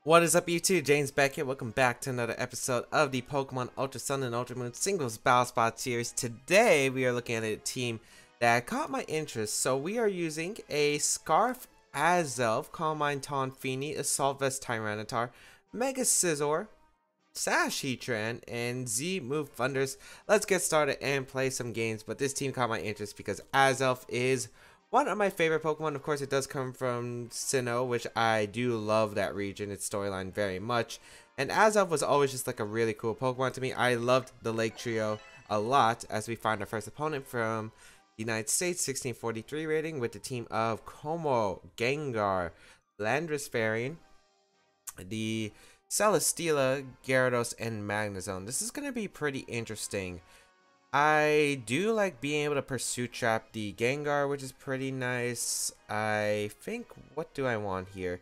What is up YouTube? James Baek here. Welcome back to another episode of the Pokemon Ultra Sun and Ultra Moon Singles Battle Spot series. Today we are looking at a team that caught my interest. So we are using a Scarf Azelf, Calm Mind Taunt Feeny, Assault Vest Tyranitar, Mega Scizor, Sash Heatran, and Z Move Thunders. Let's get started and play some games. But this team caught my interest because Azelf is one of my favorite Pokemon. Of course, it does come from Sinnoh, which I do love that region, its storyline very much. And Azelf was always just like a really cool Pokemon to me. I loved the Lake Trio a lot as we find our first opponent from the United States, 1643 rating, with the team of Como, Gengar, Landorus Fairy, the Celesteela, Gyarados, and Magnezone. This is going to be pretty interesting. I do like being able to Pursuit Trap the Gengar, which is pretty nice. I think, what do I want here?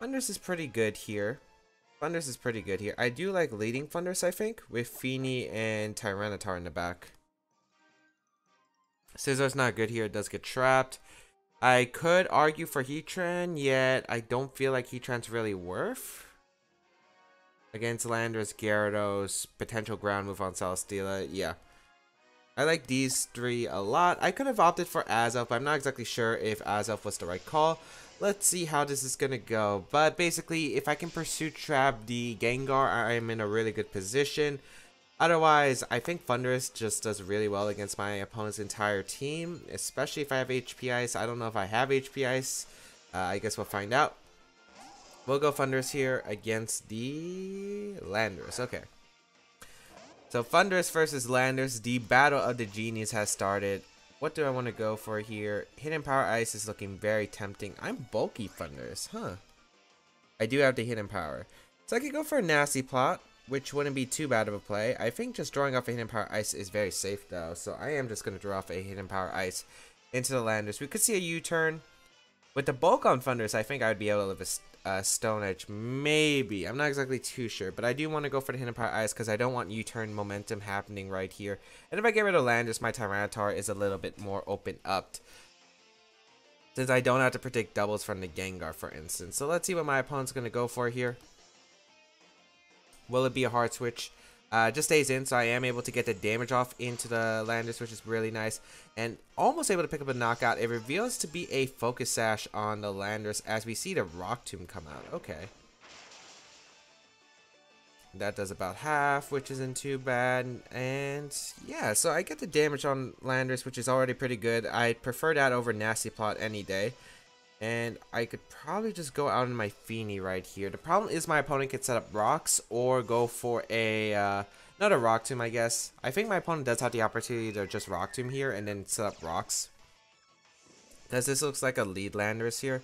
Thundurus is pretty good here. I do like leading Thundurus, I think, with Feeny and Tyranitar in the back. Scizor's not good here. It does get trapped. I could argue for Heatran, yet I don't feel like Heatran's really worth. Against Landorus, Gyarados, potential ground move on Celesteela, yeah. I like these three a lot. I could have opted for Azelf, but I'm not exactly sure if Azelf was the right call. Let's see how this is going to go. But basically, if I can Pursuit Trap the Gengar, I'm in a really good position. Otherwise, I think Thundurus just does really well against my opponent's entire team, especially if I have HP Ice. I don't know if I have HP Ice. I guess we'll find out. We'll go Thundurus here against the Landorus. Okay. So Thundurus versus Landorus, the battle of the genies has started. What do I want to go for here? Hidden Power Ice is looking very tempting. I'm bulky Thundurus, huh? I do have the Hidden Power. So I could go for a Nasty Plot, which wouldn't be too bad of a play. I think just drawing off a Hidden Power Ice is very safe though. So I am just going to draw off a Hidden Power Ice into the Landorus. We could see a U-turn. With the bulk on Thundurus, I think I would be able to live a Stone Edge, maybe. I'm not exactly too sure, but I do want to go for the Hidden Power Ice because I don't want U-turn momentum happening right here. And if I get rid of Landorus, my Tyranitar is a little bit more open up, since I don't have to predict doubles from the Gengar, for instance. So let's see what my opponent's going to go for here. Will it be a hard switch? Just stays in, so I am able to get the damage off into the Landorus, which is really nice. And almost able to pick up a knockout. It reveals to be a Focus Sash on the Landorus as we see the Rock Tomb come out. Okay. That does about half, which isn't too bad. And yeah, so I get the damage on Landorus, which is already pretty good. I prefer that over Nasty Plot any day. And I could probably just go out in my Feeny right here. The problem is my opponent could set up rocks or go for a, not a Rock Tomb, I guess. I think my opponent does have the opportunity to just Rock Tomb here and then set up rocks. Because this looks like a lead Landorus here.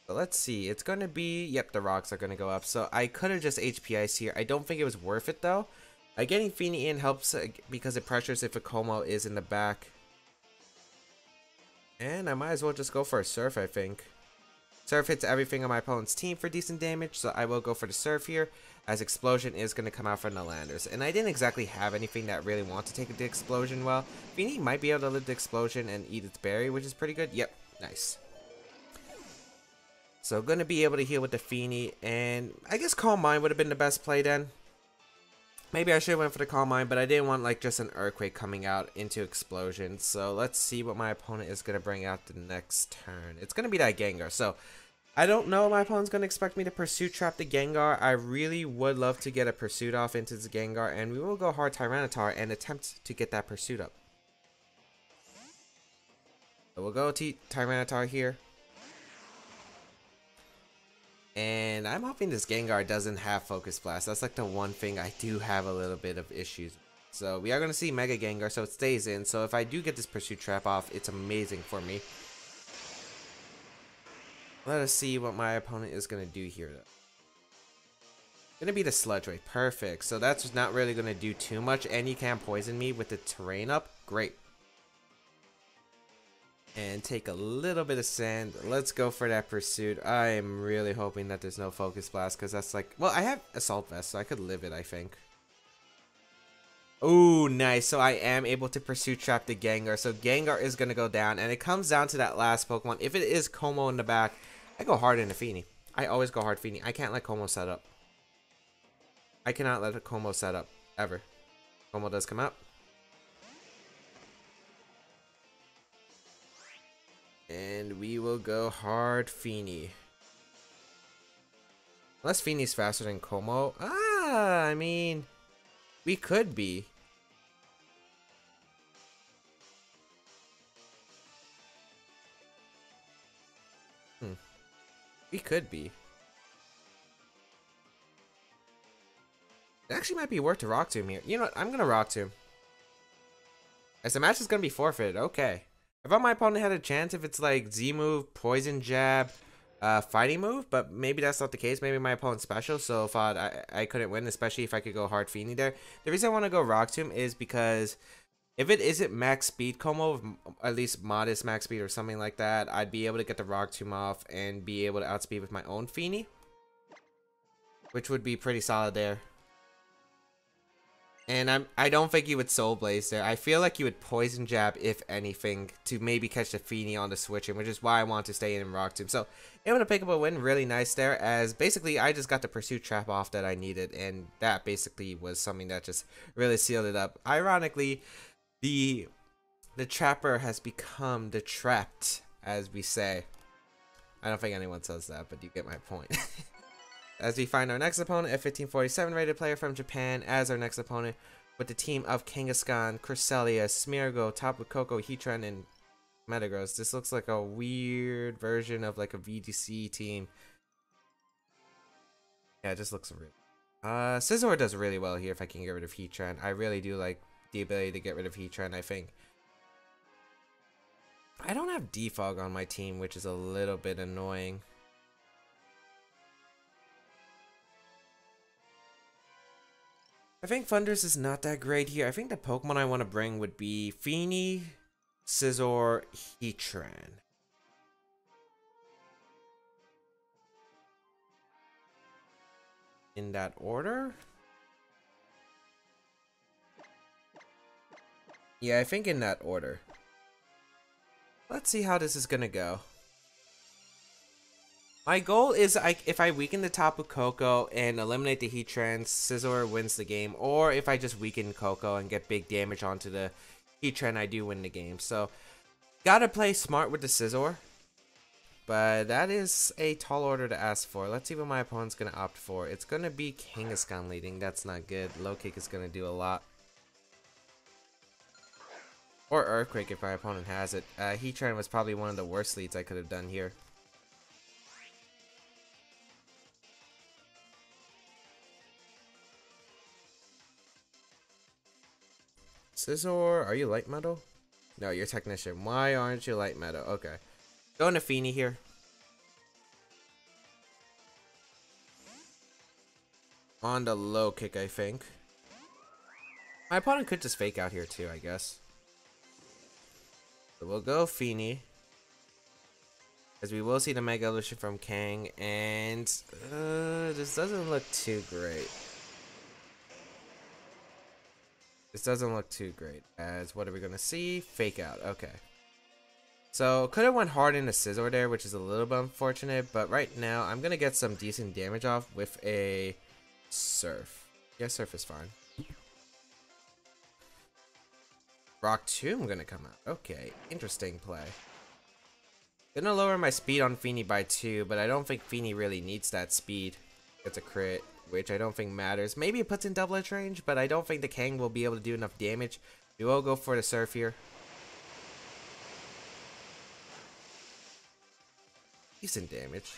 But let's see. It's going to be, yep, the rocks are going to go up. So I could have just HP Ice here. I don't think it was worth it though. Getting Feeny in helps because it pressures if a Como is in the back. And I might as well just go for a Surf, I think. Surf hits everything on my opponent's team for decent damage, so I will go for the Surf here, as Explosion is going to come out from the Landorus. And I didn't exactly have anything that really wants to take the Explosion well. Feeny might be able to live the Explosion and eat its berry, which is pretty good. Yep, nice. So going to be able to heal with the Feeny, and I guess Calm Mind would have been the best play then. Maybe I should have went for the Calm Mind, but I didn't want like just an Earthquake coming out into Explosion. So let's see what my opponent is going to bring out the next turn. It's going to be that Gengar. So I don't know if my opponent's going to expect me to Pursuit Trap the Gengar. I really would love to get a Pursuit off into the Gengar. And we will go hard Tyranitar and attempt to get that Pursuit up. So we'll go to Tyranitar here. And I'm hoping this Gengar doesn't have Focus Blast. That's like the one thing I do have a little bit of issues with. So we are going to see Mega Gengar, so it stays in. So if I do get this Pursuit Trap off, it's amazing for me. Let us see what my opponent is going to do here though. Going to be the Sludge Wave. Perfect. So that's not really going to do too much. And you can't poison me with the terrain up. Great. And take a little bit of sand. Let's go for that Pursuit. I am really hoping that there's no Focus Blast, because that's like, well, I have Assault Vest, so I could live it, I think. Ooh, nice. So I am able to Pursuit Trap the Gengar. So Gengar is going to go down, and it comes down to that last Pokemon. If it is Como in the back, I go hard into Feeny. I always go hard Feeny. I can't let Como set up. I cannot let a Como set up. Ever. Como does come out. And we will go hard Feeny. Unless Feeny's faster than Como. I mean, we could be. We could be. It actually might be worth to Rock Tomb here. You know what? I'm gonna Rock Tomb. As the match is gonna be forfeited. Okay. I thought my opponent had a chance if it's like Z move, poison jab, fighting move, but maybe that's not the case. Maybe my opponent's special, so thought I couldn't win, especially if I could go hard Feeny there. The reason I want to go Rock Tomb is because if it isn't max speed Como, at least modest max speed or something like that, I'd be able to get the Rock Tomb off and be able to outspeed with my own Feeny, which would be pretty solid there. And I don't think you would Soul Blaze there. I feel like you would Poison Jab, if anything, to maybe catch the Feeny on the switching, which is why I want to stay in Rock Tomb. So, able to pick up a win, really nice there, as basically I just got the Pursuit Trap off that I needed, and that basically was something that just really sealed it up. Ironically, the Trapper has become the Trapped, as we say. I don't think anyone says that, but you get my point. As we find our next opponent, a 1547 rated player from Japan as our next opponent, with the team of Kangaskhan, Cresselia, Smeargle, Tapu Koko, Heatran, and Metagross. This looks like a weird version of like a VGC team. Yeah, it just looks real. Scizor does really well here if I can get rid of Heatran. I really do like the ability to get rid of Heatran, I think. I don't have Defog on my team, which is a little bit annoying. I think Thundurus is not that great here. I think the Pokemon I want to bring would be Feeny, Scizor, Heatran. In that order? Yeah, I think in that order. Let's see how this is gonna go. My goal is if I weaken the Tapu Koko and eliminate the Heatran, Scizor wins the game. Or if I just weaken Koko and get big damage onto the Heatran, I do win the game. So, gotta play smart with the Scizor. But that is a tall order to ask for. Let's see what my opponent's gonna opt for. It's gonna be Kangaskhan leading. That's not good. Low kick is gonna do a lot. Or Earthquake if my opponent has it. Heatran was probably one of the worst leads I could have done here. Scizor, are you light metal? No, you're technician. Why aren't you light metal? Okay. Going to Feeny here. On the low kick, I think. My opponent could just fake out here too, I guess. So we'll go Feeny. As we will see the Mega Evolution from Kang. And this doesn't look too great. This doesn't look too great, as what are we going to see? Fake out, okay. So, could have went hard into Scizor there, which is a little bit unfortunate, but right now, I'm going to get some decent damage off with a Surf. Yeah, Surf is fine. Rock Tomb going to come out. Okay, interesting play. Gonna lower my speed on Feeny by 2, but I don't think Feeny really needs that speed. It's a crit, which I don't think matters. Maybe it puts in double edge range, but I don't think the Kang will be able to do enough damage. We will go for the Surf here. Decent damage.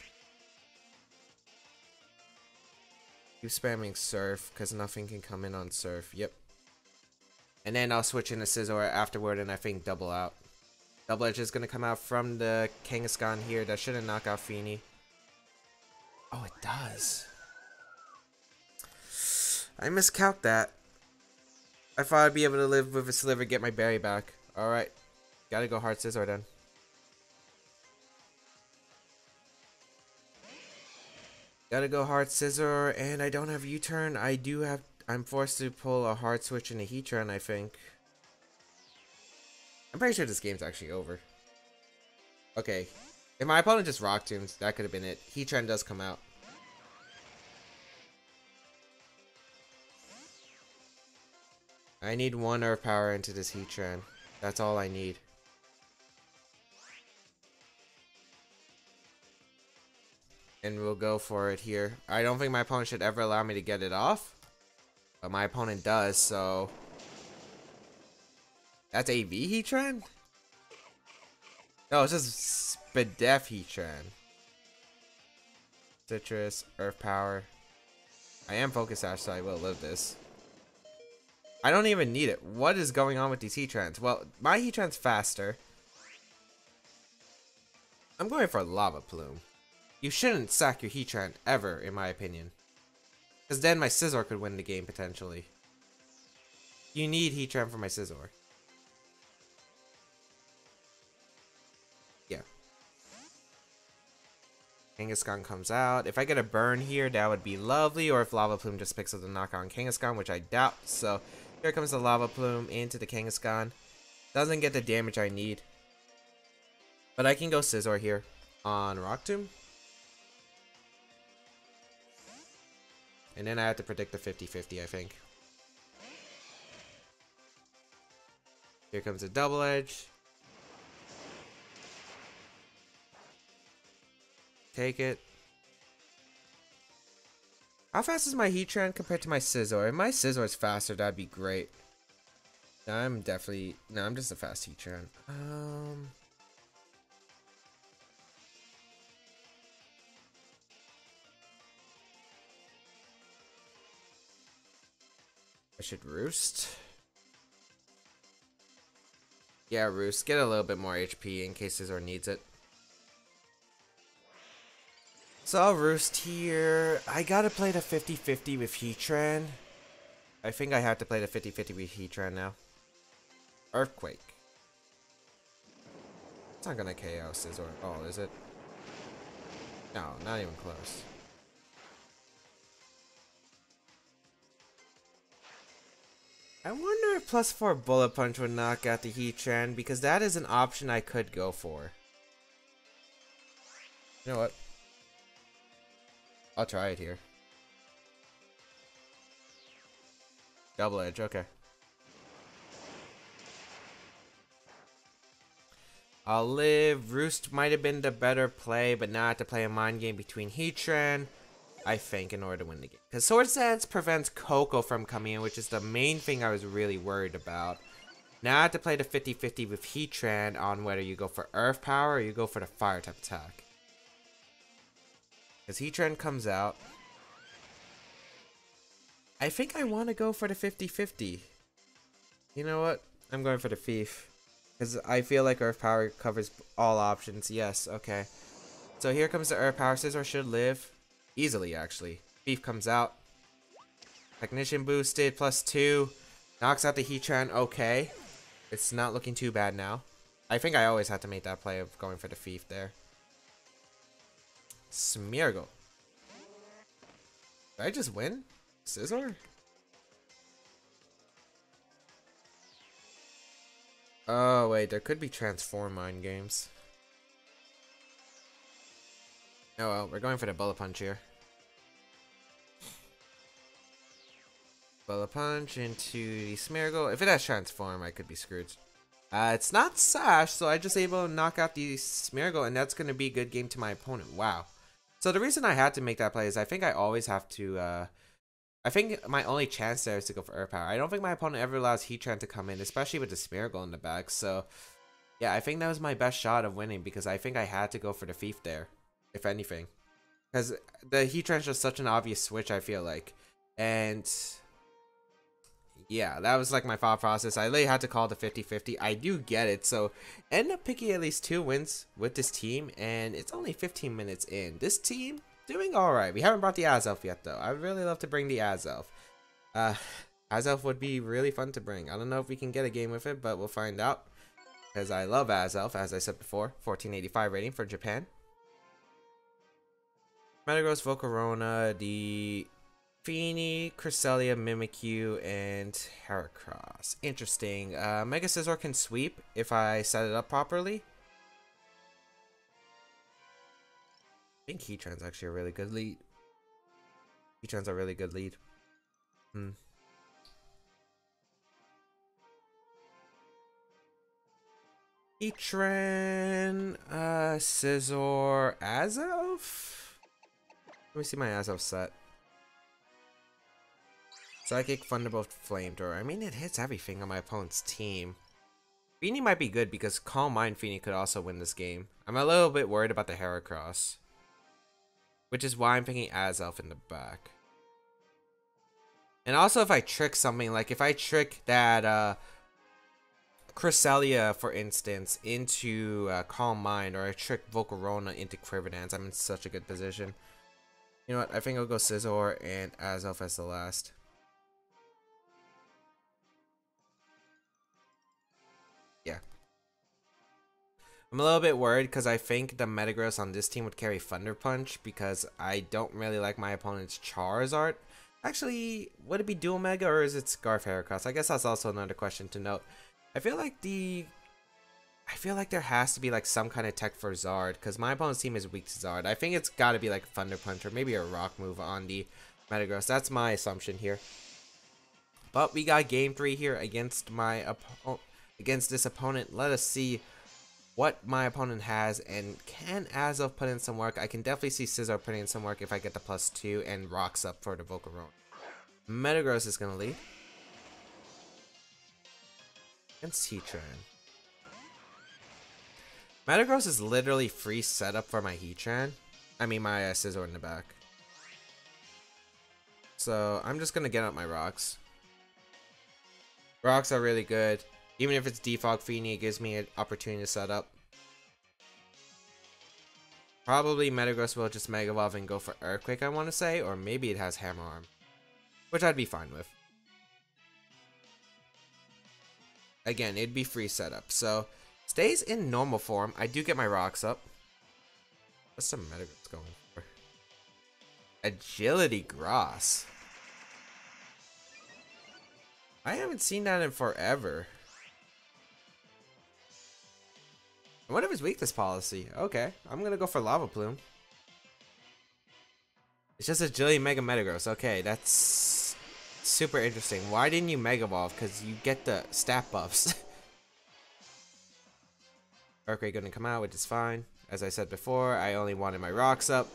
Keep spamming Surf, because nothing can come in on Surf. Yep. And then I'll switch into Scizor afterward, and I think double out. Double edge is going to come out from the Kangaskhan here. That shouldn't knock out Feeny. Oh, it does. I miscalc that. I thought I'd be able to live with a Sliver, get my berry back. Alright. Gotta go hard Scizor then. Gotta go hard Scizor, and I don't have U-turn. I do have... I'm forced to pull a hard switch into Heatran, I think. I'm pretty sure this game's actually over. Okay. If my opponent just Rock Tombs, that could have been it. Heatran does come out. I need one Earth Power into this Heatran. That's all I need. And we'll go for it here. I don't think my opponent should ever allow me to get it off. But my opponent does, so... That's AV Heatran? No, it's just Spadef Heatran. Citrus, Earth Power. I am Focus Sash, so I will live this. I don't even need it. What is going on with these Heatrans? Well, my Heatran's faster. I'm going for Lava Plume. You shouldn't sack your Heatran ever, in my opinion. Because then my Scizor could win the game, potentially. You need Heatran for my Scizor. Yeah. Kangaskhan comes out. If I get a burn here, that would be lovely. Or if Lava Plume just picks up the knockout on Kangaskhan, which I doubt. So, here comes the Lava Plume into the Kangaskhan. Doesn't get the damage I need. But I can go Scizor here on Rock Tomb. And then I have to predict the 50-50, I think. Here comes a Double Edge. Take it. How fast is my Heatran compared to my Scizor? If my Scizor is faster, that'd be great. I'm definitely... No, I'm just a fast Heatran. I should Roost. Yeah, Roost. Get a little bit more HP in case Scizor needs it. So I'll Roost here. I gotta play the 50-50 with Heatran. I think I have to play the 50-50 with Heatran now. Earthquake. It's not gonna KO Scizor at all, is it? No, not even close. I wonder if +4 Bullet Punch would knock out the Heatran, because that is an option I could go for. You know what? I'll try it here. Double Edge, okay. I'll live. Roost might have been the better play, but now I have to play a mind game between Heatran, I think, in order to win the game. Because Swords Dance prevents Coco from coming in, which is the main thing I was really worried about. Now I have to play the 50-50 with Heatran on whether you go for Earth Power or you go for the Fire type attack. Because Heatran comes out. I think I want to go for the 50-50. You know what? I'm going for the Thief. Because I feel like Earth Power covers all options. Yes, okay. So here comes the Earth Power. Scizor should live. Easily, actually. Thief comes out. Technician boosted, +2. Knocks out the Heatran. Okay. It's not looking too bad now. I think I always had to make that play of going for the Thief there. Smeargle. Did I just win? Scizor? Oh, wait. There could be Transform Mind games. Oh, well. We're going for the Bullet Punch here. Bullet Punch into the Smeargle. If it has Transform, I could be screwed. It's not Sash, so I just able to knock out the Smeargle, and that's going to be a good game to my opponent. Wow. So the reason I had to make that play is I think I always have to, I think my only chance there is to go for Earth Power. I don't think my opponent ever allows Heatran to come in, especially with the Smeargle in the back. So, yeah, I think that was my best shot of winning because I think I had to go for the Thief there, if anything. Because the Heatran's just such an obvious switch, I feel like. And... yeah, that was like my thought process. I really had to call the 50-50. I do get it. So, end up picking at least 2 wins with this team. And it's only 15 minutes in. This team, doing alright. We haven't brought the Azelf yet, though. I'd really love to bring the Azelf. Azelf would be really fun to bring. I don't know if we can get a game with it, but we'll find out. Because I love Azelf, as I said before. 1485 rating for Japan. Metagross, Volcarona, the... Feeny, Cresselia, Mimikyu, and Heracross. Interesting. Mega Scizor can sweep if I set it up properly. think Heatran's actually a really good lead. Heatran's a really good lead. Hmm. Heatran, Scizor, Azov? Let me see my Azov set. Psychic, Thunderbolt, Flamethrower. I mean, it hits everything on my opponent's team. Feeny might be good because Calm Mind Feeny could also win this game. I'm a little bit worried about the Heracross, which is why I'm thinking Azov in the back. And also if I trick something, like if I trick that Cresselia, for instance, into Calm Mind, or I trick Volcarona into Quiver-Dance, I'm in such a good position. You know what? I think I'll go Scizor and Azov as the last. Yeah. I'm a little bit worried because I think the Metagross on this team would carry Thunder Punch because I don't really like my opponent's Charizard. Actually, would it be Dual Mega or is it Scarf Heracross? I guess that's also another question to note. I feel like there has to be like some kind of tech for Zard because my opponent's team is weak to Zard. I think it's got to be like Thunder Punch or maybe a Rock move on the Metagross. That's my assumption here. But we got game 3 here against this opponent. Let us see what my opponent has, and can Azov put in some work? I can definitely see Scizor putting in some work if I get the +2 and rocks up for the Volcarona. Metagross is gonna lead against Heatran. Metagross is literally free setup for my Heatran. I mean my Scizor in the back. So I'm just gonna get out my rocks. Rocks are really good. Even if it's Defog Feeny, it gives me an opportunity to set up. Probably Metagross will just Mega Evolve and go for Earthquake, I want to say. Or maybe it has Hammer Arm, which I'd be fine with. Again, it'd be free setup. So, stays in normal form. I do get my rocks up. What's the Metagross going for? Agility Grass. I haven't seen that in forever. What if it's weakness policy? Okay, I'm gonna go for Lava Plume. It's just Agility Mega Metagross. Okay, that's super interesting. Why didn't you Mega Evolve? Because you get the stat buffs. Earthquake gonna come out, which is fine. As I said before, I only wanted my rocks up.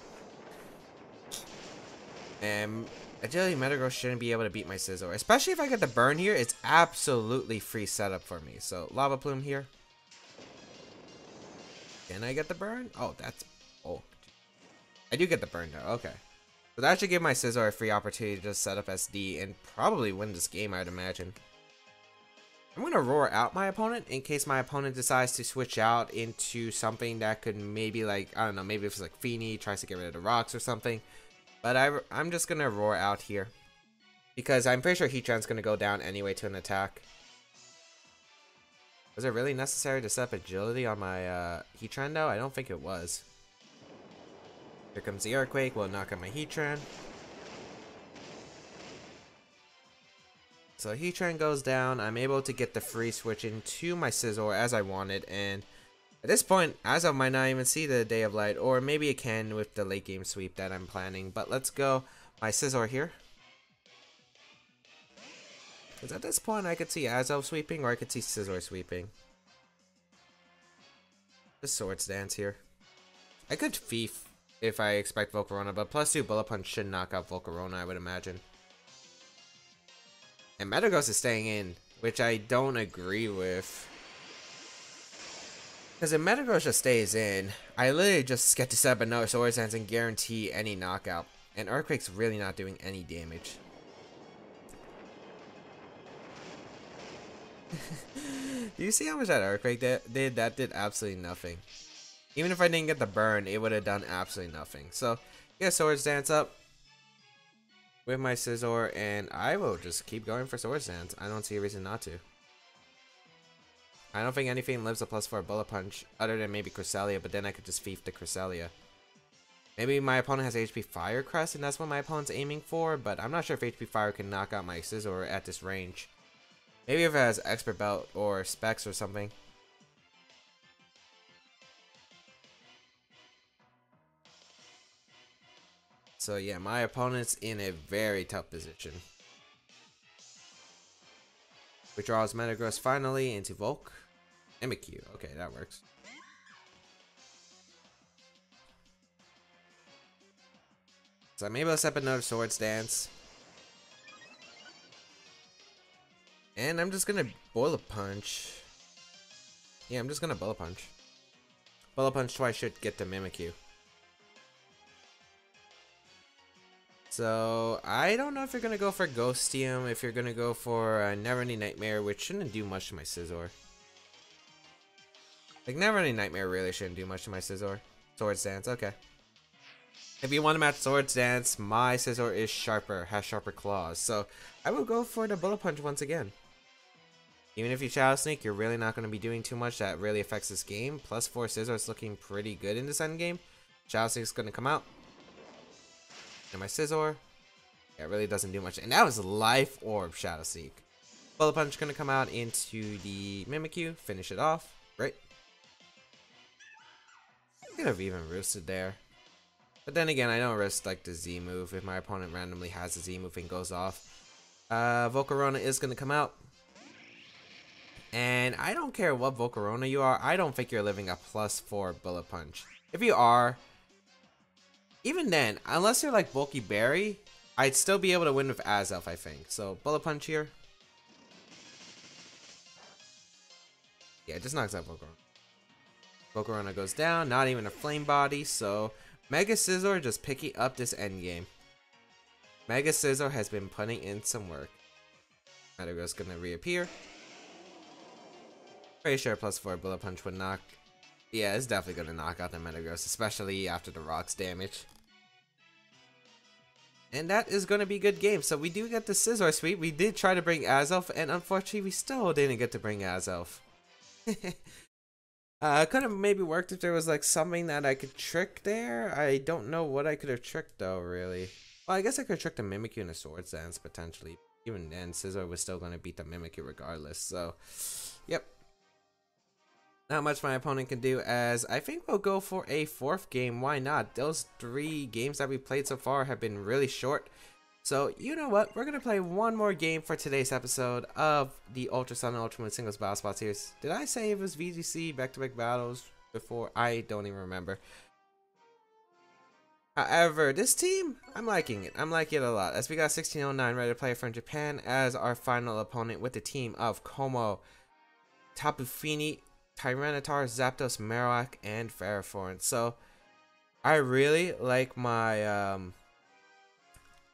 And Agility Metagross shouldn't be able to beat my Scizor. Especially if I get the burn here, it's absolutely free setup for me. So, Lava Plume here. Can I get the burn? Oh, that's... Oh. I do get the burn though. Okay. So that should give my Scizor a free opportunity to just set up SD and probably win this game, I'd imagine. I'm going to roar out my opponent in case my opponent decides to switch out into something that could maybe like, I don't know, maybe if it's like Feeny, tries to get rid of the rocks or something. But I'm just going to roar out here. Because I'm pretty sure Heatran's going to go down anyway to an attack. Was it really necessary to set up agility on my Heatran though? I don't think it was. Here comes the Earthquake, will knock out my Heatran. So Heatran goes down, I'm able to get the free switch into my Scizor as I wanted, and at this point, Azov might not even see the Day of Light, or maybe it can with the late game sweep that I'm planning, but let's go my Scizor here. Because at this point, I could see Azov sweeping, or I could see Scizor sweeping. Just Swords Dance here. I could Thief if I expect Volcarona, but +2 Bullet Punch should knock out Volcarona, I would imagine. And Metagross is staying in, which I don't agree with. Because if Metagross just stays in, I literally just get to set up another Swords Dance and guarantee any knockout. And Earthquake's really not doing any damage. Do you see how much that Earthquake did? That did absolutely nothing. Even if I didn't get the burn, it would have done absolutely nothing. So, get Swords Dance up with my Scizor, and I will just keep going for Swords Dance. I don't see a reason not to. I don't think anything lives a +4 Bullet Punch other than maybe Cresselia, but then I could just Thief the Cresselia. Maybe my opponent has HP Fire Crest, and that's what my opponent's aiming for, but I'm not sure if HP Fire can knock out my Scizor at this range. Maybe if it has Expert Belt or Specs or something. So yeah, my opponent's in a very tough position. Withdraws Metagross finally into Volk. Mimikyu. Okay, that works. So I'm able to set up another Swords Dance. And I'm just gonna Bullet Punch. Yeah, I'm just gonna Bullet Punch. Bullet Punch twice should get the Mimikyu. So I don't know if you're gonna go for Ghostium, if you're gonna go for Neverending Nightmare, which shouldn't do much to my Scizor. Like Neverending Nightmare really shouldn't do much to my Scizor. Swords Dance, okay. If you want to match Swords Dance, my Scizor is sharper, has sharper claws. So I will go for the Bullet Punch once again. Even if you Shadow Sneak, you're really not going to be doing too much that really affects this game. Plus 4 Scizor is looking pretty good in this endgame. Shadow Sneak's going to come out. And my Scizor, yeah, it really doesn't do much. And that was Life Orb Shadow Sneak. Bullet Punch going to come out into the Mimikyu, finish it off. Great. Could have even roosted there. But then again, I don't risk like the Z move if my opponent randomly has a Z move and goes off. Volcarona is going to come out. And I don't care what Volcarona you are, I don't think you're living a +4 Bullet Punch. If you are, even then, unless you're like Bulky Berry, I'd still be able to win with Azelf, I think. So, Bullet Punch here. Yeah, it just knocks out Volcarona. Volcarona goes down, not even a Flame Body, so Mega Scizor just picking up this endgame. Mega Scizor has been putting in some work. Metagross gonna reappear. Pretty sure +4 Bullet Punch would knock. Yeah, it's definitely gonna knock out the Metagross, especially after the rocks damage. And that is gonna be a good game. So we do get the Scizor sweep. We did try to bring Azelf, and unfortunately we still didn't get to bring Azelf. Could have maybe worked if there was like something that I could trick there. I don't know what I could have tricked though, really. Well, I guess I could have tricked the Mimikyu in a Swords Dance potentially. Even then, Scizor was still gonna beat the Mimikyu regardless. So, yep. Not much my opponent can do, as I think we'll go for a 4th game. Why not? Those 3 games that we played so far have been really short. So, you know what? We're going to play one more game for today's episode of the Ultra Sun and Ultra Moon Singles Battle Spot Series. Did I say it was VGC back-to-back battles before? I don't even remember. However, this team, I'm liking it. I'm liking it a lot. As we got 1609 ready to play from Japan as our final opponent with the team of Como, Tapu Fini, Tyranitar, Zapdos, Marowak, and Ferrothorn. So, I really like my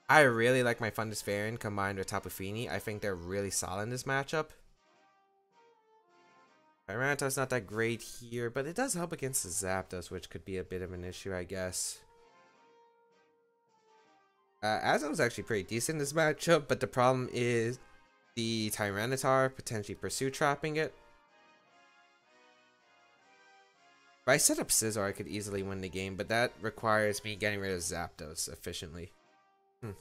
Fundus Variant combined with Tapu Fini. I think they're really solid in this matchup. Tyranitar's not that great here, but it does help against the Zapdos, which could be a bit of an issue, I guess. Azelf was actually pretty decent in this matchup, but the problem is the Tyranitar potentially pursue trapping it. If I set up Scizor, I could easily win the game, but that requires me getting rid of Zapdos efficiently. I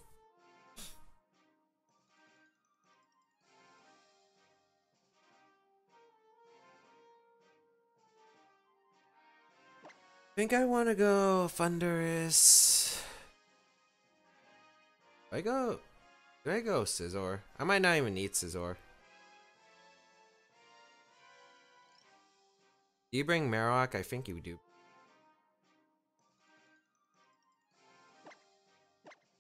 think I want to go Thundurus. Do I go Scizor? I might not even need Scizor. Do you bring Marowak? I think you do.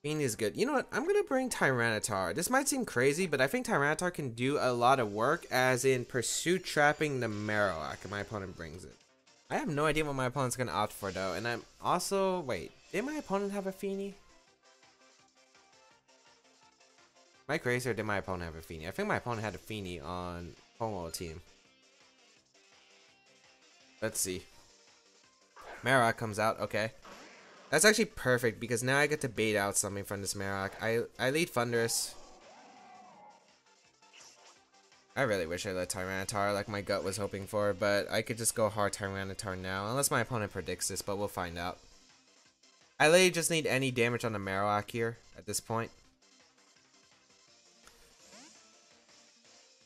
Fiend is good. You know what? I'm going to bring Tyranitar. This might seem crazy, but I think Tyranitar can do a lot of work, as in pursue trapping the Marowak, and my opponent brings it. I have no idea what my opponent's going to opt for, though. And I'm also... Wait, did my opponent have a Feeny? Am I crazy, or did my opponent have a Feeny? I think my opponent had a Feeny on Como team. Let's see. Marowak comes out, okay. That's actually perfect, because now I get to bait out something from this Marowak. I lead Thundurus. I really wish I let Tyranitar like my gut was hoping for, but I could just go hard Tyranitar now, unless my opponent predicts this, but we'll find out. I literally just need any damage on the Marowak here at this point.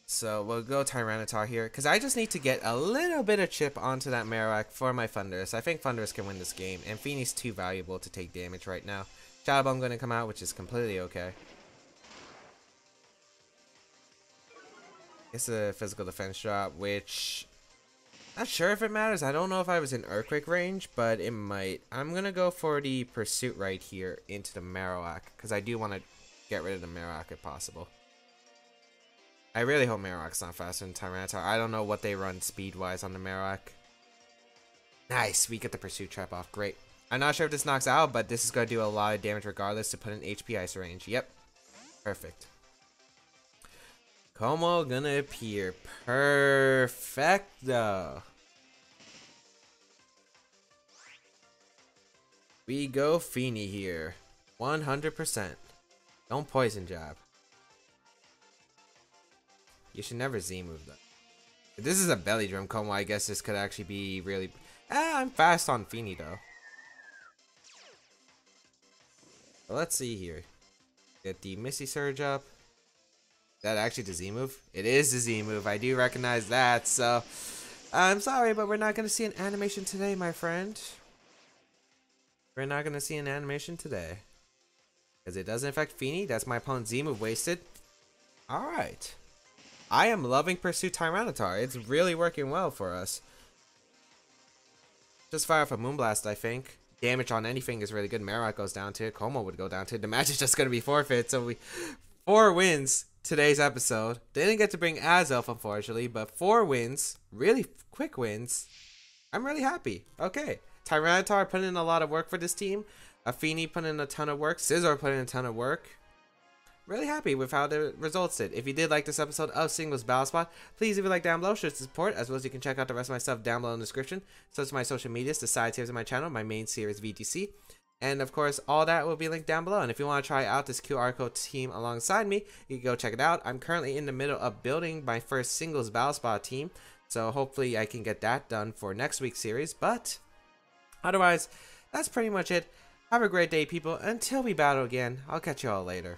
So we'll go Tyranitar here, because I just need to get a little bit of chip onto that Marowak for my Thundurus. I think Thundurus can win this game, and Feeny's too valuable to take damage right now. Shadow Bone going to come out, which is completely okay. It's a physical defense drop, which not sure if it matters. I don't know if I was in Earthquake range, but it might. I'm going to go for the Pursuit right here into the Marowak, because I do want to get rid of the Marowak if possible. I really hope Marowak's not faster than Tyranitar. I don't know what they run speed-wise on the Marowak. Nice, we get the Pursuit Trap off. Great. I'm not sure if this knocks out, but this is going to do a lot of damage regardless to put in HP Ice range. Yep. Perfect. Como gonna appear. Perfecto. We go Feeny here. 100%. Don't Poison Jab. You should never Z-move though. If this is a Belly Drum Como, I guess this could actually be really... I'm fast on Feeny though. But let's see here. Get the Misty Surge up. Is that actually the Z-move? It is the Z-move. I do recognize that, so... I'm sorry, but we're not going to see an animation today, my friend. We're not going to see an animation today. Because it doesn't affect Feeny. That's my opponent's Z-move wasted. Alright. I am loving Pursuit Tyranitar. It's really working well for us. Just fire off a Moonblast, I think. Damage on anything is really good. Marowak goes down to it. Como would go down to it. The match is just going to be forfeit. So we... 4 wins today's episode. Didn't get to bring Azelf, unfortunately. But 4 wins. Really quick wins. I'm really happy. Okay. Tyranitar put in a lot of work for this team. Feeny put in a ton of work. Scizor put in a ton of work. Really happy with how the results did. If you did like this episode of Singles Battle Spot, please leave a like down below, show support, as well as you can check out the rest of my stuff down below in the description, such as my social medias, the side tiers of my channel, my main series VTC, and of course all that will be linked down below. And if you want to try out this QR code team alongside me, you can go check it out. I'm currently in the middle of building my first Singles Battle Spot team, so hopefully I can get that done for next week's series. But otherwise, that's pretty much it. Have a great day, people. Until we battle again, I'll catch you all later.